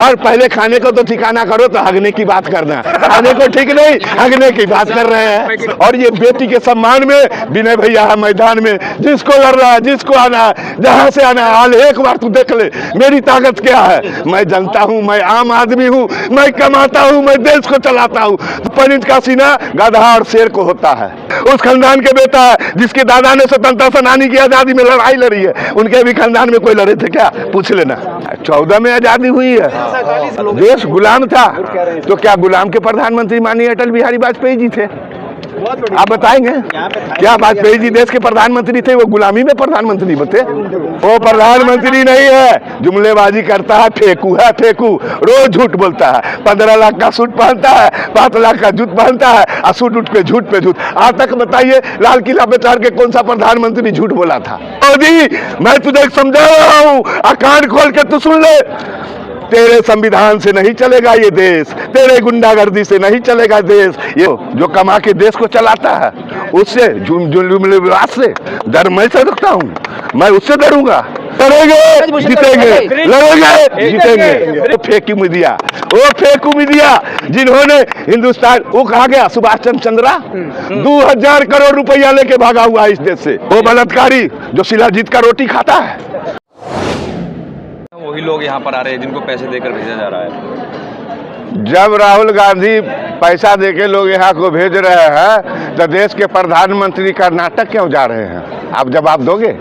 यार पहले खाने को तो ठिकाना करो, तो हगने की बात करना। खाने को ठीक नहीं, हगने की बात कर रहे हैं। और ये बेटी के सम्मान में विनय भैया है मैदान में, जिसको लड़ रहा है, जिसको आना है, जहां से आना है, हाल एक बार तू देख ले मेरी ताकत क्या है। मैं जनता हूं, मैं आम आदमी हूं, मैं कमाता हूं, मैं देश को चलाता हूं। पंडित का सीना गधा और शेर को होता है। उस खानदान के बेटा है जिसके दादा ने स्वतंत्रता सेनानी की आजादी में लड़ाई लड़ी है, उनके भी खानदान में कोई लड़े थे क्या? पूछ लेना। 14 में आजादी हुई है, देश गुलाम था, तो क्या गुलाम के प्रधानमंत्री माननीय अटल बिहारी वाजपेयी जी थे? आप बताएंगे क्या वाजपेयी जी देश के प्रधानमंत्री थे? वो गुलामी में प्रधानमंत्री बते? वो प्रधानमंत्री नहीं है, जुमलेबाजी करता है, फेंकू है, फेंकू, रोज झूठ बोलता है। 15 लाख का सूट पहनता है, 5 लाख का जूत पहनता है, और सूट उठ पे झूठ पे झूठ। आज तक बताइए लाल किला पे चढ़ के कौन सा प्रधानमंत्री झूठ बोला था? मोदी, मैं तुझे समझा रहा हूँ, कान खोल के तू सुन ले। तेरे संविधान से नहीं चलेगा ये देश, तेरे गुंडागर्दी से नहीं चलेगा देश। ये जो कमा के देश को चलाता है, उससे जुमलेबाज से डर मैं से रखता हूँ, मैं उससे डरूंगा। डरेंगे जीतेंगे, लड़ेंगे जीतेंगे। वो फेंकू मीडिया, वो फेंकू मीडिया जिन्होंने हिंदुस्तान, वो कहा गया सुभाष चंद्र 2000 करोड़ रुपया लेके भागा हुआ इस देश से। वो बलात्कारी जो शिलाजीत का रोटी खाता है। वही लोग यहाँ पर आ रहे हैं जिनको पैसे देकर भेजा जा रहा है। जब राहुल गांधी पैसा देके लोग यहाँ को भेज रहे हैं, तो देश के प्रधानमंत्री कर्नाटक क्यों जा रहे हैं? आप जवाब दोगे?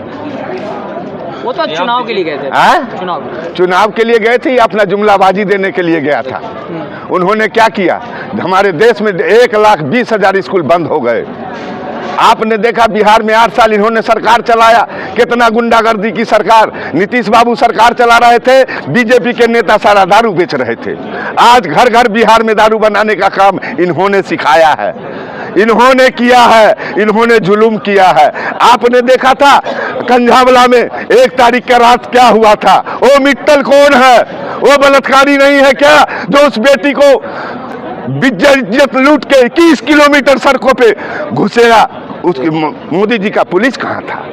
वो तो चुनाव के लिए गए थे। चुनाव के लिए गए थे या अपना जुमलाबाजी देने के लिए गया था? उन्होंने क्या किया? हमारे देश में 1,20,000 स्कूल बंद हो गए। आपने देखा बिहार में 8 साल इन्होंने सरकार चलाया, कितना गुंडागर्दी की सरकार। नीतीश बाबू सरकार चला रहे थे, बीजेपी के नेता सारा दारू बेच रहे थे। आज घर घर बिहार में दारू बनाने का काम इन्होंने सिखाया है, इन्होंने किया है, इन्होंने जुलुम किया है। आपने देखा था कंझावला में 1 तारीख का रात क्या हुआ था? वो मित्तल कौन है? वो बलात्कारी नहीं है क्या, जो उस बेटी को इज्जत लूट के 21 किलोमीटर सड़कों पे घुसेगा? उसकी मोदी जी का पुलिस कहाँ था?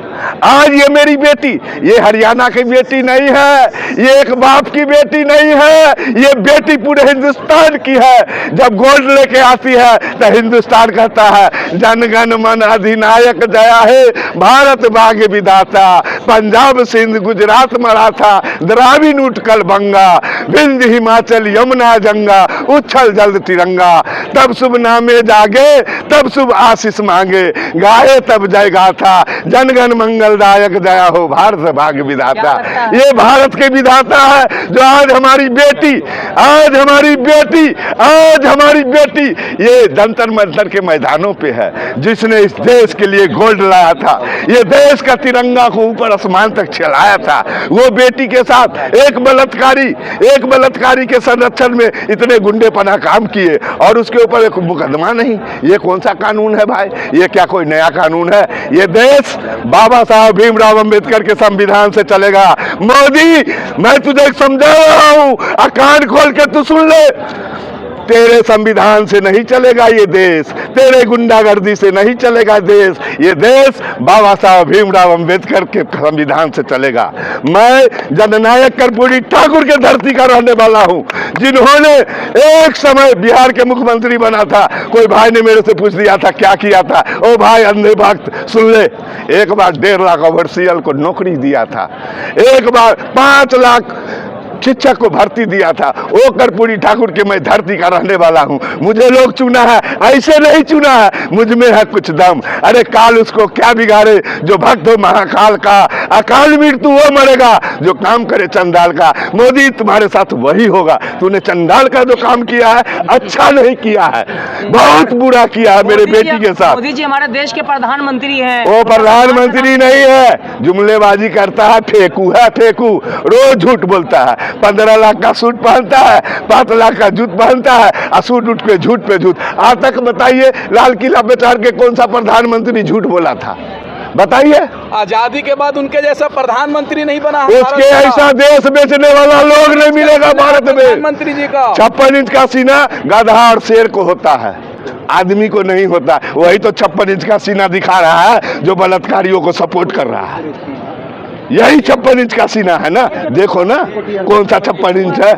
आज ये मेरी बेटी, ये हरियाणा की बेटी नहीं है, ये एक बाप की बेटी नहीं है, ये बेटी पूरे हिंदुस्तान की है। जब गोल्ड लेके आती है तो हिंदुस्तान कहता है जनगण मन अधिनायक जया है, भारत भाग्य विधाता, पंजाब सिंध गुजरात मराठा, द्राविड़ उत्कल बंगा, विंध्य हिमाचल यमुना गंगा, उच्छल जल्द तिरंगा। तब शुभ नामे जागे, तब शुभ आशीष मांगे, गाए तब जय गाथा, जनगण मंगलदायक जया हो भारत भाग्य विधाता। ये भारत के विधाता है, जो आज हमारी बेटी, आज हमारी बेटी, आज हमारी बेटी ये जंतर मंतर के मैदानों पे है, जिसने इस देश के लिए गोल्ड लाया था, ये देश का तिरंगा को ऊपर आसमान तक चलाया था। वो बेटी के साथ एक बलात्कारी के संरक्षण में इतने गुंडेपना काम किए, और उसके ऊपर एक मुकदमा नहीं। ये कौन सा कानून है भाई? ये क्या कोई नया कानून है? ये देश बाबा साहब भीमराव अंबेडकर के संविधान से चलेगा। मोदी, मैं तुझे समझा रहा हूं, कान खोल के तू सुन ले। तेरे संविधान से नहीं चलेगा ये देश, तेरे गुंडागर्दी से नहीं चलेगा देश। ये देश बाबा साहब भीमराव अंबेडकर के संविधान से चलेगा। मैं जननायक कर्पूरी ठाकुर के धरती का रहने वाला हूं, जिन्होंने एक समय बिहार के मुख्यमंत्री बना था। कोई भाई ने मेरे से पूछ दिया था क्या किया था? ओ भाई अंधे भक्त सुन ले, एक बार 1.5 लाख ओवरसीयर को नौकरी दिया था, एक बार 5 लाख शिक्षक को भर्ती दिया था। वो कर्पूरी ठाकुर के मैं धरती का रहने वाला हूँ। मुझे लोग चुना है, ऐसे नहीं चुना है, मुझ में है कुछ दम। अरे काल उसको क्या बिगाड़े जो भक्त हो महाकाल का, अकाल मृत्यु वो मरेगा जो काम करे चंडाल का। मोदी तुम्हारे साथ वही होगा। तूने चंडाल का जो काम किया है अच्छा नहीं किया है, बहुत बुरा किया है मेरे बेटी के साथ। मोदी जी हमारे देश के प्रधानमंत्री हैं। वो प्रधानमंत्री नहीं है, जुमलेबाजी करता है, फेंकू है, फेंकू, रोज झूठ बोलता है। 15 लाख का सूट पहनता है, 5 लाख का जूत पहनता है, और सूट उठ पे झूठ पे झूठ। आज तक बताइए लाल किला पे चढ़ के कौन सा प्रधानमंत्री झूठ बोला था? बताइए। आजादी के बाद उनके जैसा प्रधानमंत्री नहीं बना, उसके ऐसा देश बेचने वाला लोग नहीं मिलेगा भारत में। प्रधानमंत्री जी का 56 इंच का सीना गधा और शेर को होता है, आदमी को नहीं होता। वही तो 56 इंच का सीना दिखा रहा है जो बलात्कारियों को सपोर्ट कर रहा है। यही 56 इंच का सीना है ना, देखो ना कौन सा 56 इंच है,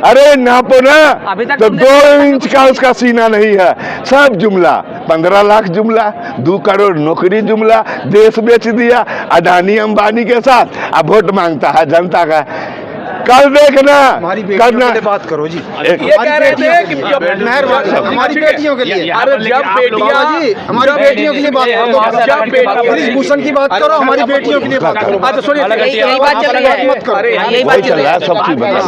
अरे नापो ना, तो 2 इंच का उसका सीना नहीं है। सब जुमला, 15 लाख जुमला, 2 करोड़ नौकरी जुमला, देश बेच दिया अडानी अंबानी के साथ, अब वोट मांगता है जनता का। कल देखना, करना बात करो जी। ये कह रहे थे कि जब हमारी बेटियों के लिए, अरे जब बेटियां जी हमारी बेटियों के लिए बात करो, जब ब्रिज भूषण की बात करो, हमारी बेटियों के लिए बात करो। अच्छा सुनिए, यही बात चल रही है, मत करो, यही बात चल रही है। सब चीज बता।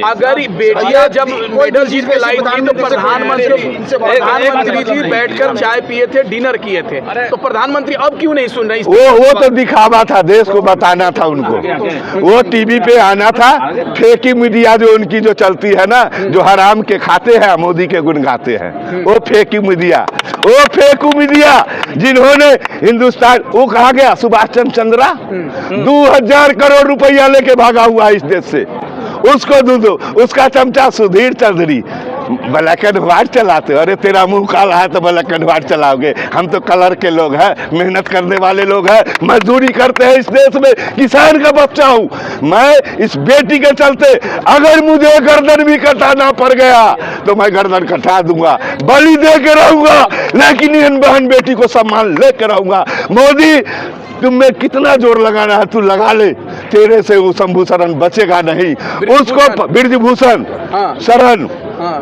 अगर बेटियां जब मेडल जीत के लाई थी तो प्रधानमंत्री जी बैठकर चाय पिए थे, डिनर किए थे, तो प्रधानमंत्री अब क्यों नहीं सुन रहे? वो तो दिखावा था, देश को बताना था उनको। वो टीवी पे आना था, फेकी मीडिया जो उनकी जो चलती है ना, जो हराम के खाते हैं मोदी के गुण गाते हैं, वो फेकी मीडिया, वो फेकू मीडिया जिन्होंने हिंदुस्तान, वो कहा गया सुभाष चंद्र चंद्रा 2000 करोड़ रुपया लेके भागा हुआ इस देश से, उसको दो उसका चमचा Sudhir Chaudhary black and white चलाते हो। अरे तेरा मुंह काला है तो ब्लैक एंड व्हाइट चलाओगे, हम तो कलर के लोग हैं, मेहनत करने वाले लोग हैं, मजदूरी करते हैं इस देश में, किसान का बच्चा हूं मैं। इस बेटी के चलते अगर मुझे गर्दन भी कटाना पड़ गया तो मैं गर्दन कटा दूंगा, बलि दे के रहूंगा, लेकिन इन बहन बेटी को सम्मान लेकर रहूंगा। मोदी तुम में कितना जोर लगाना है तू लगा ले, तेरे से वो शंभू शरण बचेगा नहीं, उसको ब्रिजभूषण शरण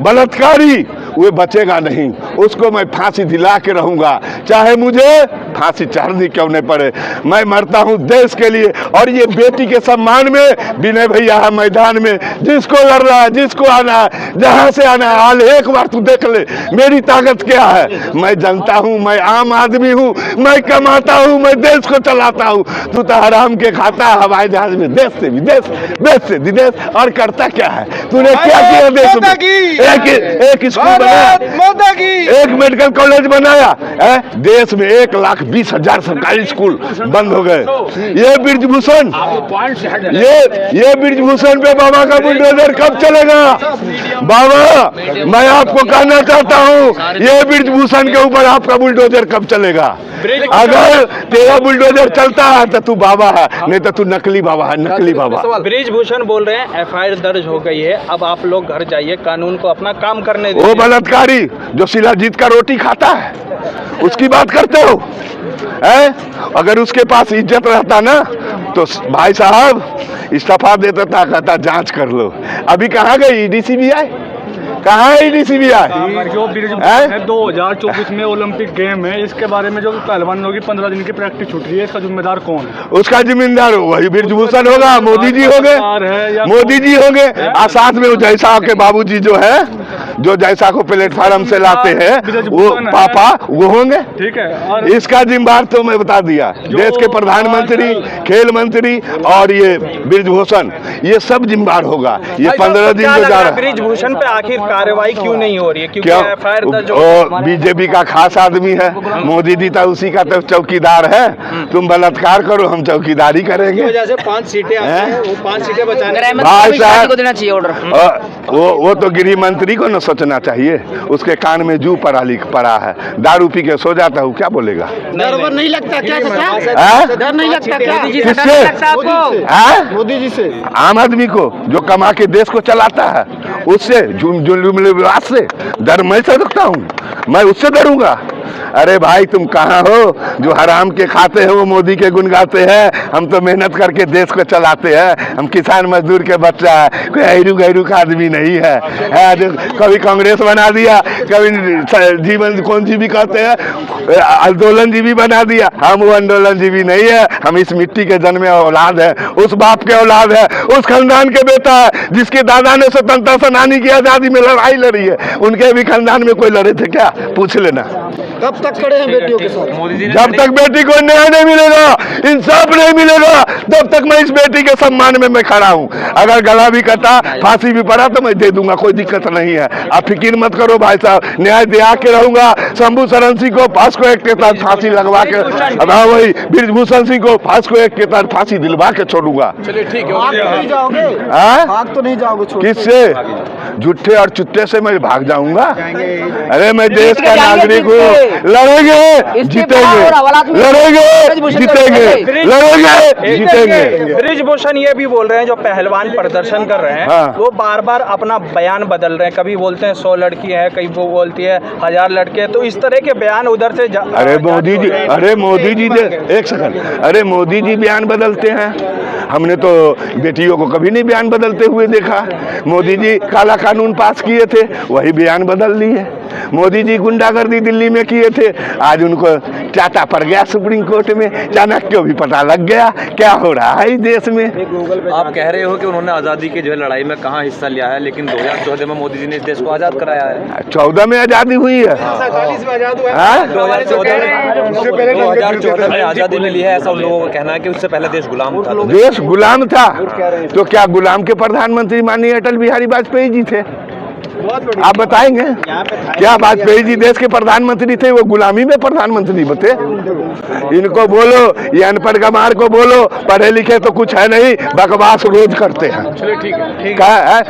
बलात्कारी वो बचेगा नहीं, उसको मैं फांसी दिला के रहूंगा, चाहे मुझे फांसी चढ़नी क्यों नहीं पड़े। मैं मरता हूं देश के लिए। और ये बेटी के सम्मान में विनय भैया है मैदान में, जिसको लड़ रहा है, जिसको आना है, जहां से आना है, हाल एक बार तू देख ले मेरी ताकत क्या है। मैं जनता हूं, मैं आम आदमी हूं, मैं कमाता हूं, मैं देश को चलाता हूं। तू तो हराम के खाता है हवाई जहाज में, देश से विदेश, देश से विदेश, और करता क्या है तूने? क्या किया देश में? एक स्कूल बनाया, एक मेडिकल कॉलेज बनाया है, देश में 1,20,000 सरकारी स्कूल बंद हो गए। ये ब्रिजभूषण, ये ब्रिजभूषण पे बाबा का बुलडोजर कब चलेगा? बाबा मैं आपको कहना चाहता हूँ, ये ब्रिजभूषण के ऊपर आपका बुलडोजर कब चलेगा? अगर तेरा बुलडोजर चलता है तो तू बाबा है, नहीं तो तू नकली बाबा है, नकली बाबा। ब्रिजभूषण बोल रहे हैं FIR दर्ज हो गई है, अब आप लोग घर जाइए, कानून को अपना काम करने दीजिए। वो बलात्कारी जो शिलाजीत का रोटी खाता है उसकी बात करते हो है? अगर उसके पास इज्जत रहता ना तो भाई साहब इस्तीफा देता था, कहता जांच कर लो। अभी कहाँ गई ED CBI? कहाँ है ED CBI? जो 2024 में ओलंपिक गेम है, इसके बारे में जो पहलवानों की 15 दिन की प्रैक्टिस छूट रही है, इसका जिम्मेदार कौन है? उसका जिम्मेदार वही ब्रिजभूषण होगा, मोदी जी होंगे, मोदी जी होंगे। और साथ में वो जैसा के बाबूजी जो है, जो जैसा को प्लेटफार्म से लाते हैं वो पापा वो होंगे। ठीक है, और इसका जिम्मेदार तो मैं बता दिया, देश के प्रधानमंत्री, खेल मंत्री और ये ब्रिजभूषण, ये सब जिम्मेदार होगा। ये 15 दिन जो जा रहा है, ब्रिजभूषण पे आखिर कार्रवाई क्यों नहीं हो रही है? क्योंकि FIR दर्ज हो वो बीजेपी का खास आदमी है, मोदी जी तो उसी का तो चौकीदार है। तुम बलात्कार करो, हम चौकीदारी करेंगे। वजह से 5 सीटें आती हैं, वो 5 सीटें बचाने भाई साहब को देना चाहिए ऑर्डर। वो तो गृह मंत्री को न सोचना चाहिए, उसके कान में जू पड़ा है, दारू पी के सो जाता हूँ, क्या बोलेगा? डर नहीं लगता क्या? डर नहीं लगता क्या? किससे? मोदी जी से, आम आदमी को जो कमा के देश को चलाता है उससे, जुमलेबाज से डर मैं सकता हूँ? मैं उससे डरूंगा? अरे भाई तुम कहाँ हो? जो हराम के खाते हैं वो मोदी के गुण गाते हैं, हम तो मेहनत करके देश को चलाते हैं, हम किसान मजदूर के बच्चा है, कोई ऐरू गैरू का आदमी नहीं है। जो कभी कांग्रेस बना दिया, कभी जीवन कौन जीवी कहते हैं, आंदोलन जीवी बना दिया। हम वो आंदोलन जीवी नहीं है, हम इस मिट्टी के जन्मे औलाद है, उस बाप के औलाद है, उस खानदान के बेटा है जिसके दादा ने स्वतंत्रता सेनानी की आजादी में लड़ाई लड़ी है। उनके भी खानदान में कोई लड़े थे क्या? पूछ लेना। कब तक खड़े हैं बेटियों के साथ? जब तक बेटी को न्याय नहीं मिलेगा, इंसाफ नहीं मिलेगा, तब तक मैं इस बेटी के सम्मान में मैं खड़ा हूँ। अगर गला भी कटा, फांसी भी पड़ा तो मैं दे दूंगा, कोई दिक्कत नहीं है। आप फिक्र मत करो भाई साहब, न्याय दिला के रहूंगा। शंभू शरण सिंह को फास्को एक्ट के तहत फांसी लगवा के, अब वही ब्रिजभूषण सिंह को फास्को एक्ट के तहत फांसी दिलवा के छोड़ूगा। चलिए ठीक है। भाग तो नहीं जाओगे? हाँ? भाग तो नहीं जाओगे? किससे? झूठे और चुट्टे से मैं भाग जाऊंगा? अरे मैं देश का नागरिक हूँ, लड़ेंगे जीतेंगे, लड़ेंगे जीतेंगे, लड़ेंगे जीतेंगे। ब्रिजभूषण ये भी बोल रहे हैं जो पहलवान प्रदर्शन कर रहे हैं, हाँ। वो बार बार अपना बयान बदल रहे हैं। कभी बोलते हैं 100 लड़की है, कहीं वो बोलती है 1000 लड़के। तो इस तरह के बयान उधर से अरे मोदी जी, एक सेकंड, अरे मोदी जी बयान बदलते हैं? हमने तो बेटियों को कभी नहीं बयान बदलते हुए देखा। मोदी जी काला कानून पास किए थे, वही बयान बदल लिए। मोदी जी गुंडागर्दी दिल्ली में किए थे, आज उनको चाटा पड़ गया सुप्रीम कोर्ट में, चाणक्य को भी पता लग गया क्या हो रहा है इस देश में। आप कह रहे हो कि उन्होंने आज़ादी की जो है लड़ाई में कहाँ हिस्सा लिया है, लेकिन 2014 में मोदी जी ने इस देश को आज़ाद कराया है। 14 में आज़ादी हुई है, 2014 में आज़ादी मिली है, ऐसा उन लोगों का कहना है कि उससे पहले देश गुलाम था। देश गुलाम था तो क्या गुलाम के प्रधानमंत्री माननीय अटल बिहारी वाजपेयी जी थे? आप बताएंगे क्या वाजपेयी जी देश के प्रधानमंत्री थे? वो गुलामी में प्रधानमंत्री बते? इनको बोलो, ये अनपढ़ गमार को बोलो, पढ़े लिखे तो कुछ है नहीं, बकवास रोज करते हैं। क्या है?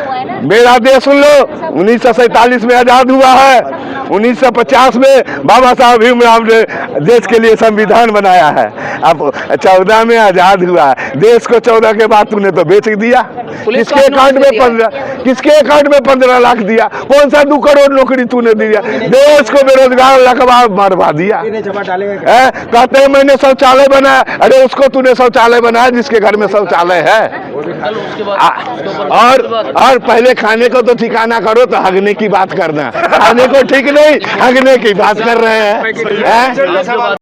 मेरा देश सुन लो, 1947 में आजाद हुआ है, 1950 में बाबा साहब भीमराव ने देश के लिए संविधान बनाया है। अब 14 में आजाद हुआ, देश को 14 के बाद तूने तो बेच दिया। किसके अकाउंट में 15 लाख दिया? कौन सा 2 करोड़ नौकरी तूने दिया? देश को बेरोजगार लकवा मरवा दिया। कहते हैं मैंने शौचालय बनाया, अरे उसको तूने शौचालय बनाया जिसके घर में शौचालय है। और पहले खाने को तो ठिकाना करो, तो हगने की बात करना। खाने को ठीक नहीं, हगने की बात कर रहे हैं।